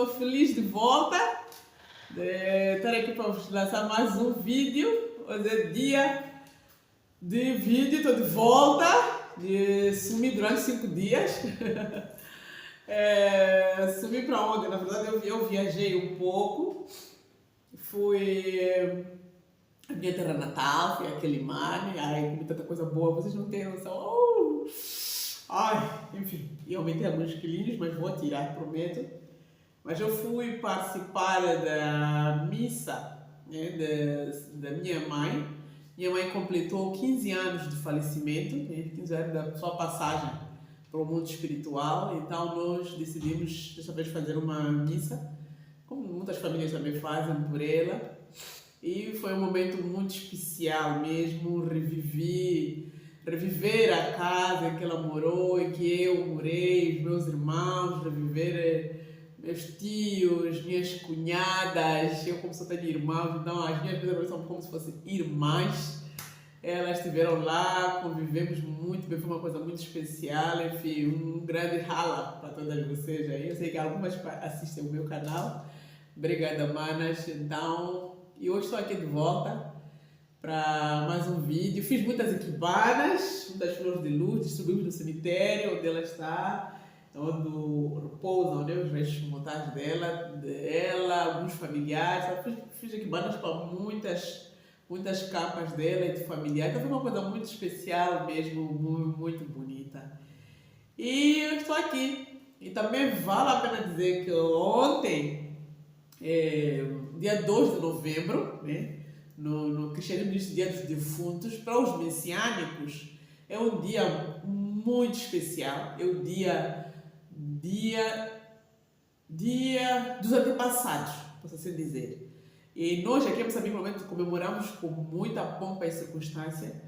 Estou feliz de volta de estar aqui para vos lançar mais um vídeo. Hoje é dia de vídeo, estou de volta. Sumi durante 5 dias. Sumi para onde? Na verdade eu viajei um pouco. Fui à minha terra natal, fui a Quelimane. Ai, comi tanta coisa boa, vocês não têm noção. Ai, enfim, eu aumentei alguns quilinhos, mas vou tirar, prometo. Mas eu fui participar da missa, né, da minha mãe. Minha mãe completou 15 anos de falecimento, né, 15 anos da sua passagem para o mundo espiritual. Então nós decidimos desta vez fazer uma missa, como muitas famílias também fazem por ela. E foi um momento muito especial mesmo, reviver a casa em que ela morou, em que eu morei, os meus irmãos, reviver meus tios, minhas cunhadas. Eu, como só tenho irmãos, então as minhas coisas são como se fossem irmãs. Elas estiveram lá, convivemos muito bem, foi uma coisa muito especial. Enfim, um grande rala para todas vocês aí. Eu sei que algumas assistem o meu canal. Obrigada, manas. Então, e hoje estou aqui de volta para mais um vídeo. Fiz muitas equibanas, muitas flores de luz, distribuímos no cemitério onde ela está, onde repousam, né, os restos mortais dela, alguns familiares. Fiz equibanas para muitas capas dela e de familiares. Então foi uma coisa muito especial mesmo, muito bonita. E eu estou aqui. E também vale a pena dizer que ontem, dia 2 de novembro, né, no cristianismo diz Dia dos Defuntos, para os messiânicos é um dia muito especial, é o dia dos antepassados, posso assim dizer. E nós aqui em Moçambique, normalmente, comemoramos com muita pompa e circunstância,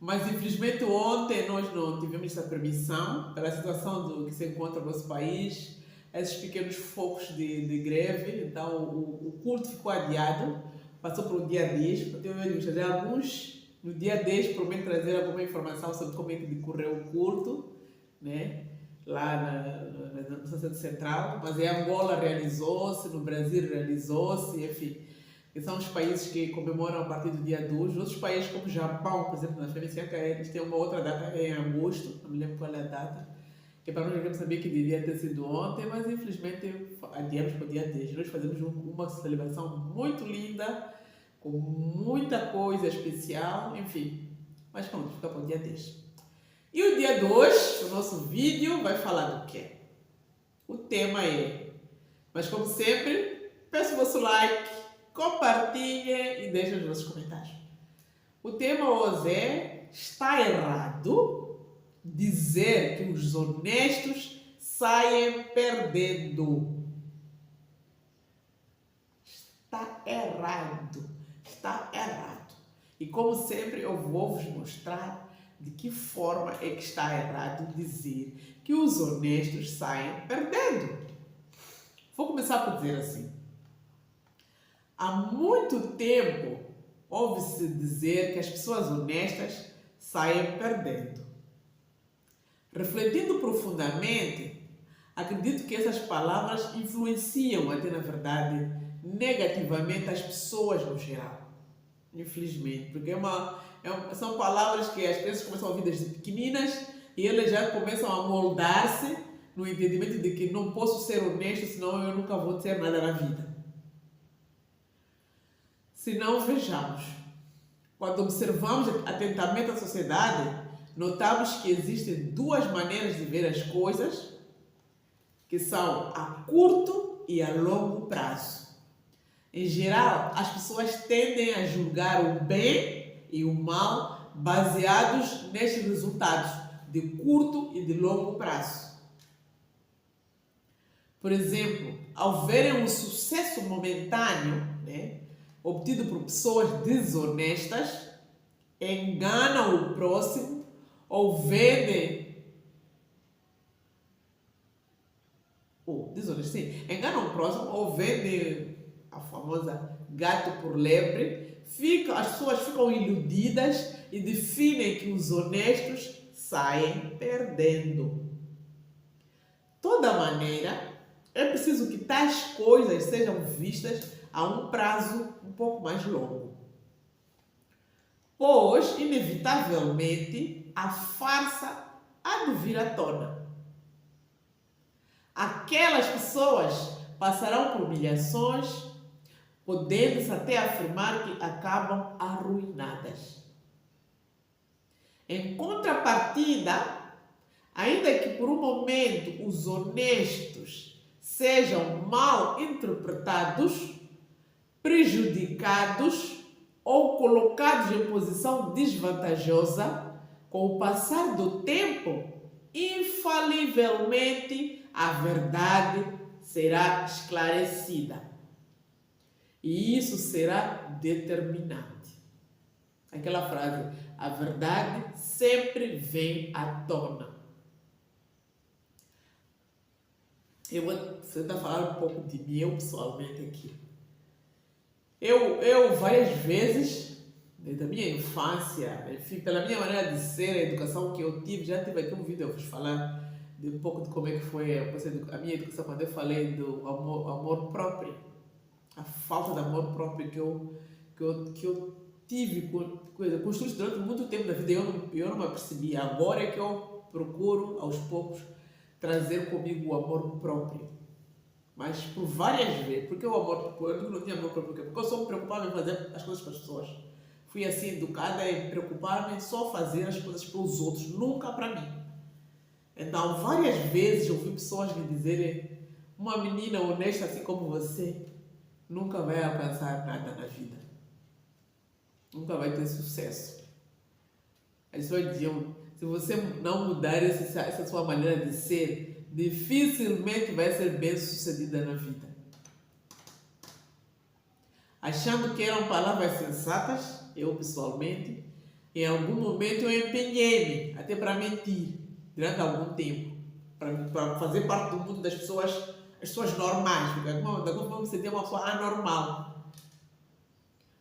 mas infelizmente ontem nós não tivemos essa permissão, pela situação que se encontra no nosso país, esses pequenos focos de greve. Então o culto ficou adiado, passou para o dia 10, eu tenho fazer alguns, no dia 10 prometo trazer alguma informação sobre como é que decorreu o culto, né, lá na sede central, mas em Angola realizou-se, no Brasil realizou-se, enfim, que são os países que comemoram a partir do dia 2. Outros países como o Japão, por exemplo, na FMCA, eles têm uma outra data em agosto, não me lembro qual é a data, que para nós devemos saber que devia ter sido ontem, mas infelizmente adiamos para o dia 10. Nós fazemos uma celebração muito linda, com muita coisa especial, enfim. Mas pronto, fica para o dia 10. E o dia 2, o nosso vídeo vai falar do quê? O tema é, mas como sempre, peço o vosso like, compartilhe e deixe os vossos comentários. O tema hoje é, está errado dizer que os honestos saem perdendo. Está errado. Está errado. E como sempre eu vou vos mostrar de que forma é que está errado dizer que os honestos saem perdendo. Vou começar por dizer assim. Há muito tempo ouve-se dizer que as pessoas honestas saem perdendo. Refletindo profundamente, acredito que essas palavras influenciam até, na verdade, negativamente as pessoas no geral. Infelizmente, porque são palavras que as crianças começam a ouvir desde pequeninas e elas já começam a moldar-se no entendimento de que não posso ser honesto, senão eu nunca vou ter nada na vida. Se não, vejamos. Quando observamos atentamente a sociedade, notamos que existem duas maneiras de ver as coisas, que são a curto e a longo prazo. Em geral, as pessoas tendem a julgar o bem e o mal baseados nestes resultados de curto e de longo prazo. Por exemplo, ao verem um sucesso momentâneo, né, obtido por pessoas desonestas, enganam o próximo ou vendem enganam o próximo ou vendem a famosa gato por lebre. As pessoas ficam iludidas e definem que os honestos saem perdendo. Toda maneira, é preciso que tais coisas sejam vistas a um prazo um pouco mais longo. Pois, inevitavelmente, a farsa há de vir à tona. Aquelas pessoas passarão por humilhações, podendo-se até afirmar que acabam arruinadas. Em contrapartida, ainda que por um momento os honestos sejam mal interpretados, prejudicados ou colocados em posição desvantajosa, com o passar do tempo, infalivelmente a verdade será esclarecida. E isso será determinante. Aquela frase, a verdade sempre vem à tona. Eu vou tentar falar um pouco de mim, eu pessoalmente aqui. Eu várias vezes, desde a minha infância, enfim, pela minha maneira de ser, a educação que eu tive, já tive aqui um vídeo, eu vou falar de um pouco de como é que foi a minha educação, quando eu falei do amor próprio, a falta de amor próprio que eu tive, construído durante muito tempo da vida, eu não me apercebi. Agora é que eu procuro, aos poucos, trazer comigo o amor próprio. Mas por várias vezes, porque o amor próprio, eu não tinha amor próprio, porque eu só me preocupava em fazer as coisas para as pessoas. Fui assim educada em preocupar-me em só fazer as coisas para os outros, nunca para mim. Então, várias vezes eu ouvi pessoas me dizerem: uma menina honesta assim como você nunca vai alcançar nada na vida. Nunca vai ter sucesso. As pessoas diziam: se você não mudar essa sua maneira de ser, dificilmente vai ser bem sucedida na vida. Achando que eram palavras sensatas, eu pessoalmente, em algum momento eu empenhei-me, até para mentir, durante algum tempo, para fazer parte do mundo das pessoas, as pessoas normais, porque de alguma forma eu me sentia uma pessoa anormal.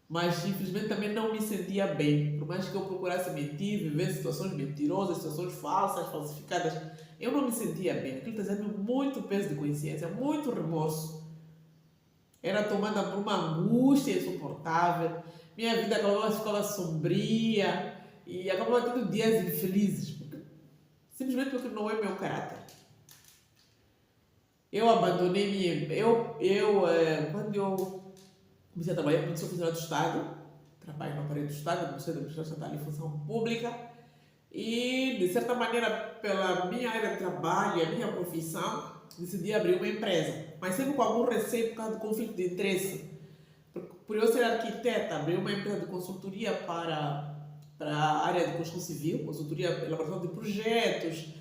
Mas infelizmente também não me sentia bem, por mais que eu procurasse mentir, viver situações mentirosas, situações falsas, falsificadas, eu não me sentia bem. Aquilo trazia-me muito peso de consciência, muito remorso. Era tomada por uma angústia insuportável, minha vida ficava sombria e acabava tendo dias infelizes, simplesmente porque não é meu caráter. Eu abandonei quando eu comecei a trabalhar, como funcionário do Estado, trabalho no aparelho do Estado, comecei a administração estatal em função pública e, de certa maneira, pela minha área de trabalho e a minha profissão, decidi abrir uma empresa, mas sempre com algum receio por causa do conflito de interesse. Por eu ser arquiteta, abri uma empresa de consultoria para a área de construção civil, consultoria, elaboração de projetos,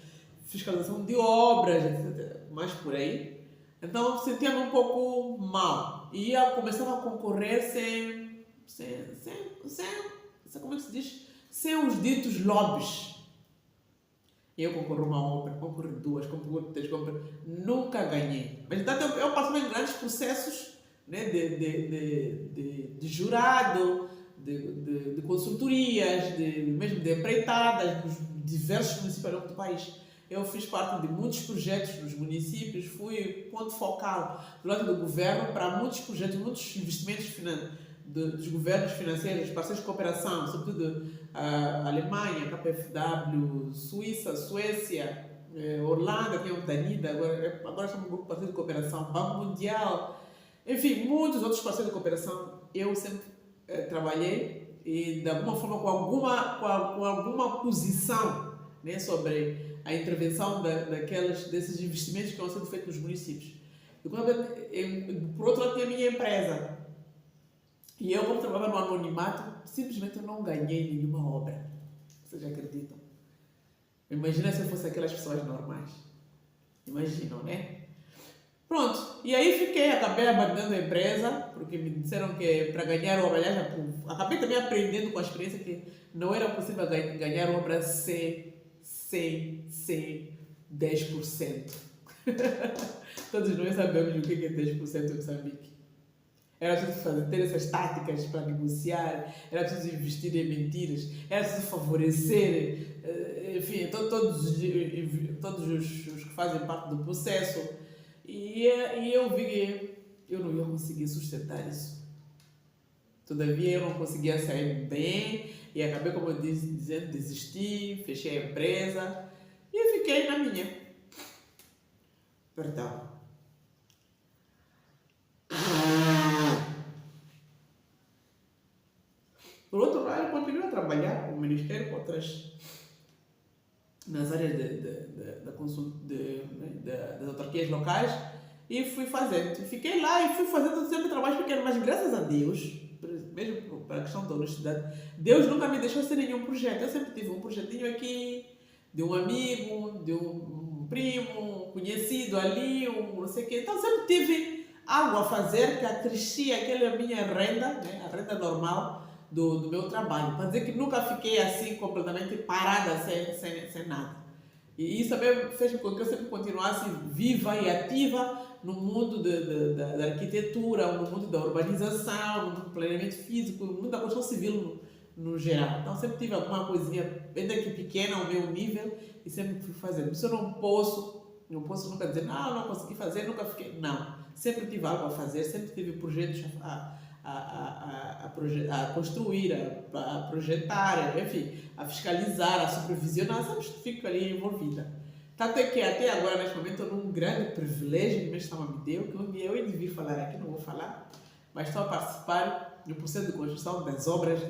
fiscalização de obras, etc. Mais por aí. Então, sentia-me um pouco mal. E eu começava a concorrer sem como é que se diz? Sem os ditos lobbies. Eu concorro uma obra, concorro duas, concorro três, nunca ganhei. Mas então eu passei em grandes processos, né, de jurado, de consultorias, mesmo de empreitadas, nos diversos municípios ao longo do país. Eu fiz parte de muitos projetos nos municípios, fui ponto focal do lado do governo para muitos projetos, muitos investimentos dos governos financeiros, parceiros de cooperação, sobretudo a Alemanha, KfW, Suíça, Suécia, Holanda, que é o Danida, agora somos um grupo parceiro de cooperação, Banco Mundial, enfim, muitos outros parceiros de cooperação. Eu sempre trabalhei e, de alguma forma, com alguma posição, né, sobre a intervenção desses investimentos que estão sendo feitos nos municípios. Por outro lado, tinha a minha empresa. E eu, como trabalhava no anonimato, simplesmente eu não ganhei nenhuma obra. Vocês acreditam? Imagina se eu fosse aquelas pessoas normais. Imaginam, né? Pronto. E aí acabei abandonando a empresa, porque me disseram que para ganhar obra, aliás, acabei também aprendendo com a experiência que não era possível ganhar obra sem 10%. Todos nós sabemos o que é 10% em Moçambique. Era preciso ter essas táticas para negociar, era preciso investir em mentiras, era preciso favorecer, enfim, todos os que fazem parte do processo. E eu vi que eu não ia conseguir sustentar isso. Todavia, eu não conseguia sair bem e acabei, como eu disse, dizendo, desisti, fechei a empresa e fiquei na minha. Perdão. Por outro lado, eu continuo a trabalhar com o Ministério, com outras, nas áreas das autarquias locais e fui fazendo. Fiquei lá e fui fazendo sempre trabalhos pequenos, mas graças a Deus, mesmo para a questão da honestidade, Deus nunca me deixou sem nenhum projeto. Eu sempre tive um projetinho aqui, de um amigo, de um primo, um conhecido ali, um não sei o quê. Então sempre tive algo a fazer que acrescia aquela minha renda, né, a renda normal do meu trabalho. Para dizer que nunca fiquei assim completamente parada, sem nada. E isso também fez com que eu sempre continuasse viva e ativa no mundo da arquitetura, no mundo da urbanização, no mundo do planeamento físico, no mundo da construção civil no geral. Então sempre tive alguma coisinha, ainda que pequena ao meu nível, e sempre fui fazendo. Isso eu não posso nunca dizer, não consegui fazer, nunca fiquei. Não. Sempre tive algo a fazer, sempre tive projetos a construir, a projetar, enfim, a fiscalizar, a supervisionar, sempre fico ali envolvida. Tanto é que até agora, neste momento, estou num grande privilégio que o Mestre me deu, que um dia eu ia vir falar aqui, não vou falar, mas estou a participar no processo de construção das obras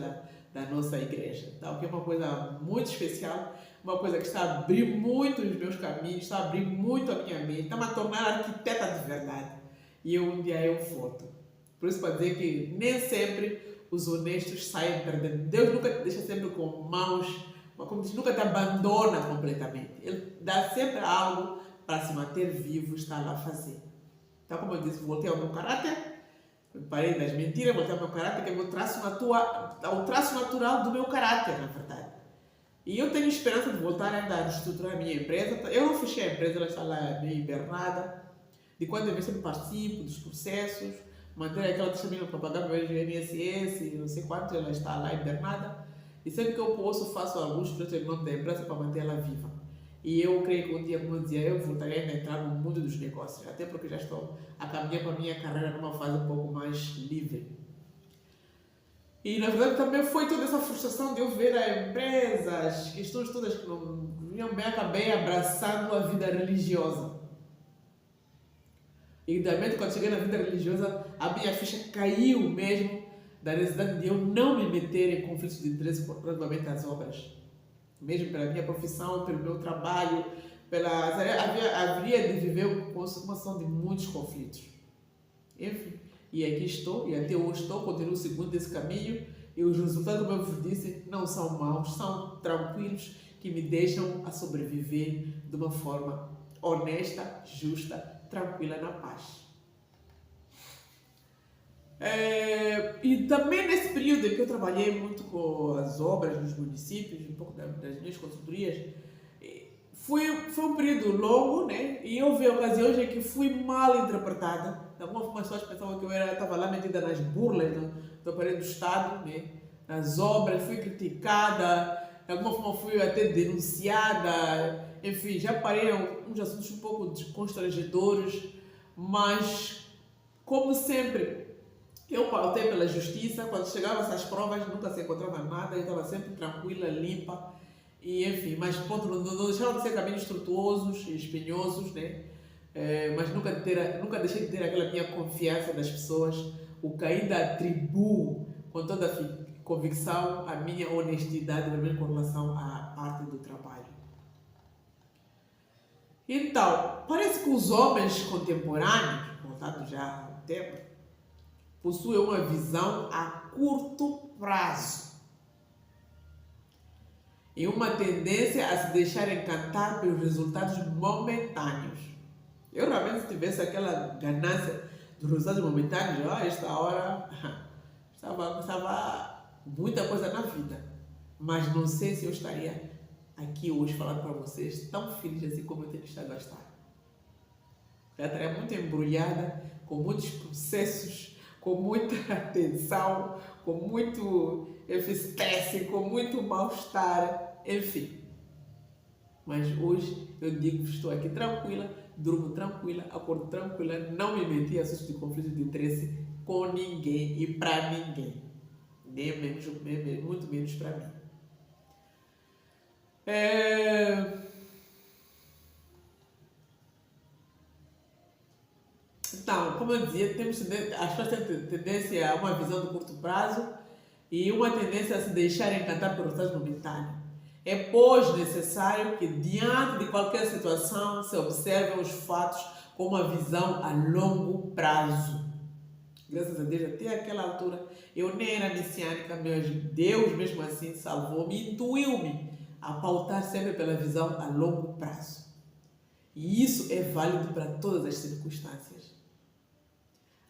da nossa igreja. Então, que é uma coisa muito especial, uma coisa que está a abrir muito os meus caminhos, está a abrir muito a minha mente, está-me a tornar arquiteta de verdade. E um dia eu volto. Por isso, para dizer que nem sempre os honestos saem perdendo. Deus nunca te deixa sempre com mãos, como diz, nunca te abandona completamente. Ele dá sempre algo para se manter vivo, estar lá a fazer. Então, como eu disse, voltei ao meu caráter, parei das mentiras, voltei ao meu caráter, que é o traço natural do meu caráter, na verdade. E eu tenho esperança de voltar ainda a reestruturar a minha empresa. Eu não fechei a empresa, ela está lá meio hibernada. De quando em vez sempre participo dos processos, manter aquela testemunha para pagar meu INSS, não sei quanto, ela está lá hibernada. E sempre que eu posso, faço alguns projetos em nome da empresa para manter ela viva. E eu creio que um dia, como eu dizia, eu voltarei a entrar no mundo dos negócios, até porque já estou a caminhar para a minha carreira numa fase um pouco mais livre. E na verdade também foi toda essa frustração de eu ver a empresa, as questões todas que não vinham bem, acabei abraçando a vida religiosa. E realmente, quando cheguei na vida religiosa, a minha ficha caiu mesmo da necessidade de eu não me meter em conflitos de interesse relativamente às obras. Mesmo pela minha profissão, pelo meu trabalho, haveria de viver uma situação de muitos conflitos. Enfim, e aqui estou, e até hoje estou, continuo seguindo esse caminho, e os resultados, como eu vos disse, não são maus, são tranquilos, que me deixam a sobreviver de uma forma honesta, justa, tranquila, na paz. E também nesse período em que eu trabalhei muito com as obras nos municípios, um pouco das minhas consultorias, foi um período longo, né? E houve ocasiões em que fui mal interpretada. De alguma forma, as pessoas pensavam que eu estava lá metida nas burlas do aparelho do Estado, né? Nas obras, fui criticada, de alguma forma fui até denunciada. Enfim, já parei uns assuntos um pouco constrangedores, mas, como sempre, eu pautei pela justiça. Quando chegavam essas provas, nunca se encontrava nada, eu estava sempre tranquila, limpa, e enfim, mas ponto, não deixaram de ser caminhos tortuosos e espinhosos, né? Mas nunca deixei de ter aquela minha confiança das pessoas, o que ainda atribuo com toda a convicção a minha honestidade com relação à parte do trabalho. Então, parece que os homens contemporâneos, voltando já ao tema, possuem uma visão a curto prazo e uma tendência a se deixar encantar pelos resultados momentâneos. Eu realmente, se tivesse aquela ganância dos resultados momentâneos, esta hora estava muita coisa na vida, mas não sei se eu estaria aqui hoje falando para vocês tão feliz assim como eu tenho estado a estar. Eu estaria muito embrulhada com muitos processos, com muita tensão, com muito estresse, com muito mal-estar, enfim. Mas hoje eu digo que estou aqui tranquila, durmo tranquila, acordo tranquila, não me meti em assuntos de conflito de interesse com ninguém e para ninguém. Nem menos, muito menos para mim. Então, como eu dizia, as pessoas têm tendência a uma visão de curto prazo e uma tendência a se deixar encantar pelo resultado momentâneo. É, pois, necessário que, diante de qualquer situação, se observem os fatos com uma visão a longo prazo. Graças a Deus, até aquela altura, eu nem era messiânica, mas Deus, mesmo assim, salvou-me, intuiu-me a pautar sempre pela visão a longo prazo. E isso é válido para todas as circunstâncias.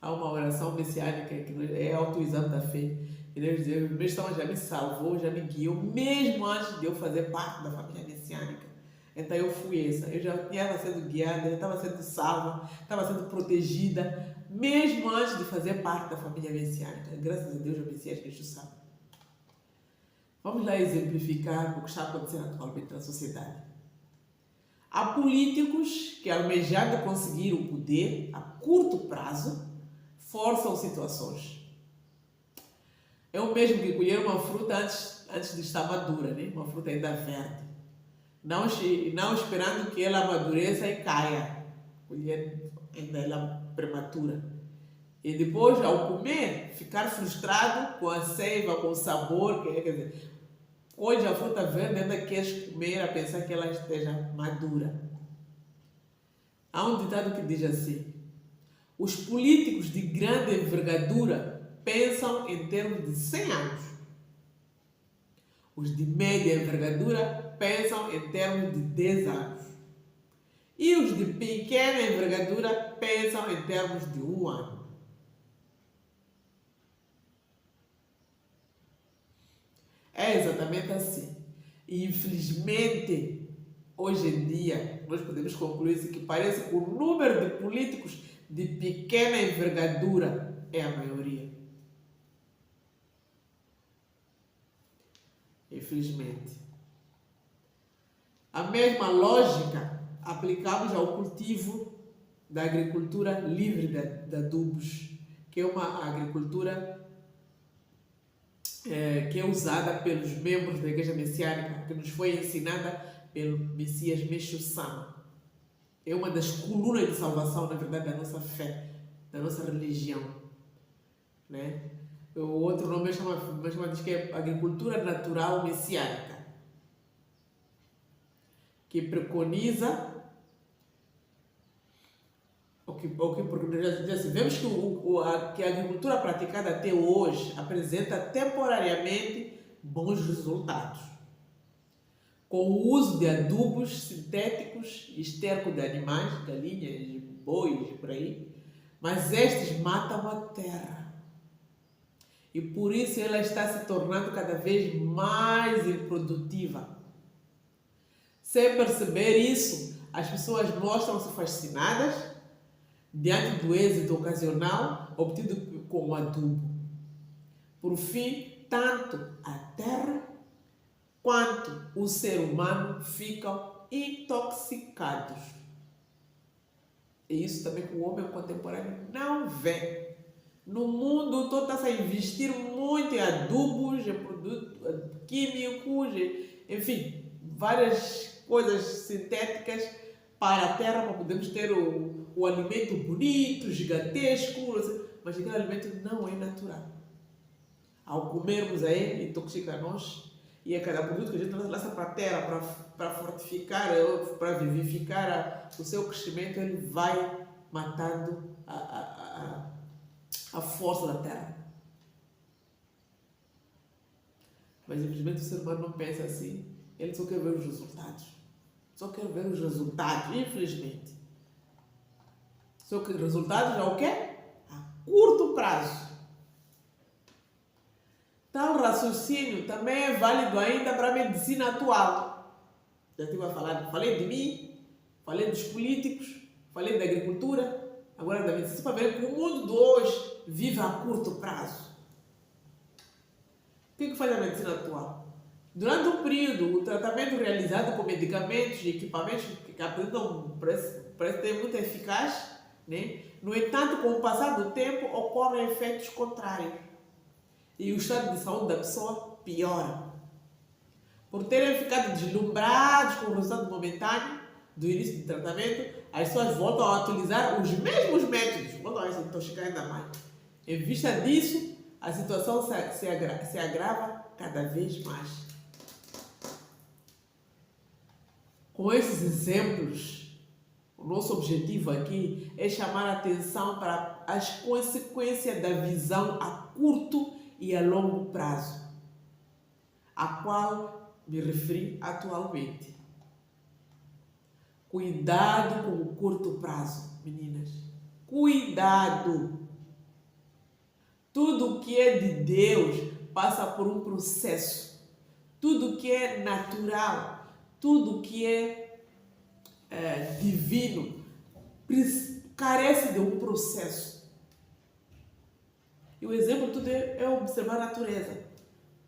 Há uma oração messiânica que é autoexame da fé. E Deus diz, o meu estômago já me salvou, já me guiou, mesmo antes de eu fazer parte da família messiânica. Então eu fui essa. Eu já estava sendo guiada, já estava sendo salva, estava sendo protegida, mesmo antes de fazer parte da família messiânica. Graças a Deus, o Messias Cristo sabe. Vamos lá exemplificar o que está acontecendo atualmente na sociedade. Há políticos que, almejando conseguir o poder a curto prazo, forçam situações. É o mesmo que colher uma fruta antes de estar madura, né? Uma fruta ainda verde. Não esperando que ela amadureça e caia. Colher ainda ela prematura. E depois, ao comer, ficar frustrado com a seiva, com o sabor, quer dizer, hoje a fruta verde ainda queres comer a pensar que ela esteja madura. Há um ditado que diz assim: os políticos de grande envergadura pensam em termos de 100 anos. Os de média envergadura pensam em termos de 10 anos. E os de pequena envergadura pensam em termos de 1 ano. É exatamente assim. E infelizmente, hoje em dia, nós podemos concluir que parece que o número de políticos de pequena envergadura é a maioria. Infelizmente. A mesma lógica aplicamos ao cultivo da agricultura livre de adubos, que é uma agricultura que é usada pelos membros da Igreja Messiânica, que nos foi ensinada pelo Messias Meixo Sama. É uma das colunas de salvação, na verdade, da nossa fé, da nossa religião. Né? O outro nome diz que é agricultura natural messiânica, que preconiza porque já vemos que a agricultura praticada até hoje apresenta temporariamente bons resultados, com o uso de adubos sintéticos e esterco de animais, galinhas, bois, por aí, mas estes matam a terra. E por isso ela está se tornando cada vez mais improdutiva. Sem perceber isso, as pessoas mostram-se fascinadas diante do êxito ocasional obtido com o adubo. Por fim, tanto a terra quanto o ser humano ficam intoxicados. E isso também que o homem contemporâneo não vê. No mundo todo está-se a investir muito em adubos, em produtos químicos, enfim, várias coisas sintéticas para a terra, para podermos ter o alimento bonito, gigantesco, mas aquele alimento não é natural. Ao comermos ele, intoxica nós, e a cada produto que a gente lança para a terra, para fortificar, para vivificar o seu crescimento, ele vai matando a força da terra. Mas infelizmente o ser humano não pensa assim, ele só quer ver os resultados. Só quer ver os resultados, infelizmente. Só que resultados é o quê? A curto prazo. Tal raciocínio também é válido ainda para a medicina atual. Já estive a falar, falei de mim, falei dos políticos, falei da agricultura, agora da medicina, para ver que o mundo de hoje vive a curto prazo. O que faz a medicina atual? Durante um período, o tratamento realizado com medicamentos e equipamentos que apresentam parece ter muito eficaz, né? No entanto, com o passar do tempo, ocorrem efeitos contrários e o estado de saúde da pessoa piora. Por terem ficado deslumbrados com o resultado momentâneo do início do tratamento, as pessoas voltam a utilizar os mesmos métodos, voltam a se intoxicar ainda mais. Em vista disso, a situação se agrava cada vez mais. Com esses exemplos, o nosso objetivo aqui é chamar a atenção para as consequências da visão a curto e a longo prazo, a qual me referi atualmente. Cuidado com o curto prazo, meninas. Cuidado! Tudo que é de Deus passa por um processo. Tudo que é natural, tudo que é divino, carece de um processo. E o exemplo tudo é observar a natureza.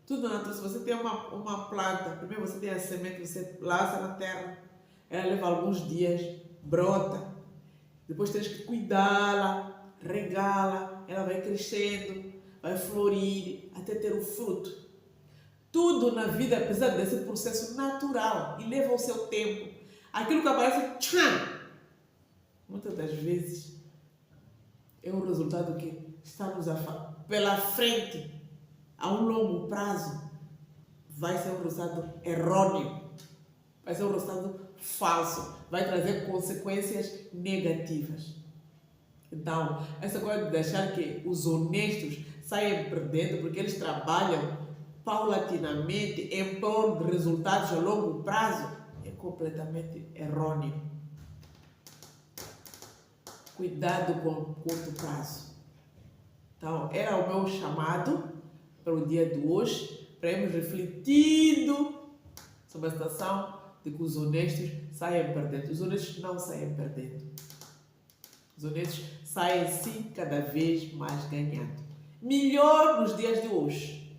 Tudo na natureza. Se você tem uma planta, primeiro você tem a semente, você lança na terra, ela leva alguns dias, brota, depois tens que cuidá-la, regá-la, ela vai crescendo, vai florir, até ter o fruto. Tudo na vida precisa desse processo natural e leva o seu tempo. Aquilo que aparece, tchan, muitas das vezes é o resultado que estamos pela frente, a um longo prazo, vai ser um resultado errôneo, vai ser um resultado falso, vai trazer consequências negativas. Então, essa coisa de deixar que os honestos saiam perdendo porque eles trabalham paulatinamente em prol de resultados a longo prazo é completamente errôneo. Cuidado com o curto prazo. Então, era o meu chamado para o dia de hoje, para irmos refletindo sobre a situação de que os honestos saiam perdendo. Os honestos não saem perdendo. Os honestos saem sim cada vez mais ganhando. Melhor nos dias de hoje.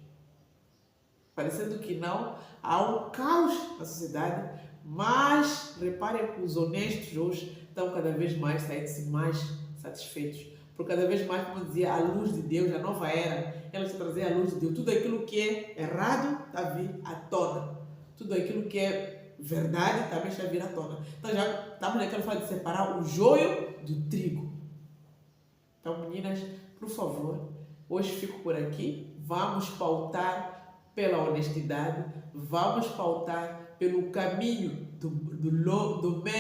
Parecendo que não, há um caos na sociedade, mas reparem que os honestos hoje estão cada vez mais saindo-se mais satisfeitos. Porque cada vez mais, como dizia, a luz de Deus, a nova era, ela está trazendo a luz de Deus. Tudo aquilo que é errado está a vir à tona. Tudo aquilo que é verdade também está a vir à tona. Então já estamos naquela fase de separar o joio do trigo. Então, meninas, por favor, hoje fico por aqui. Vamos pautar pela honestidade, vamos pautar pelo caminho do meio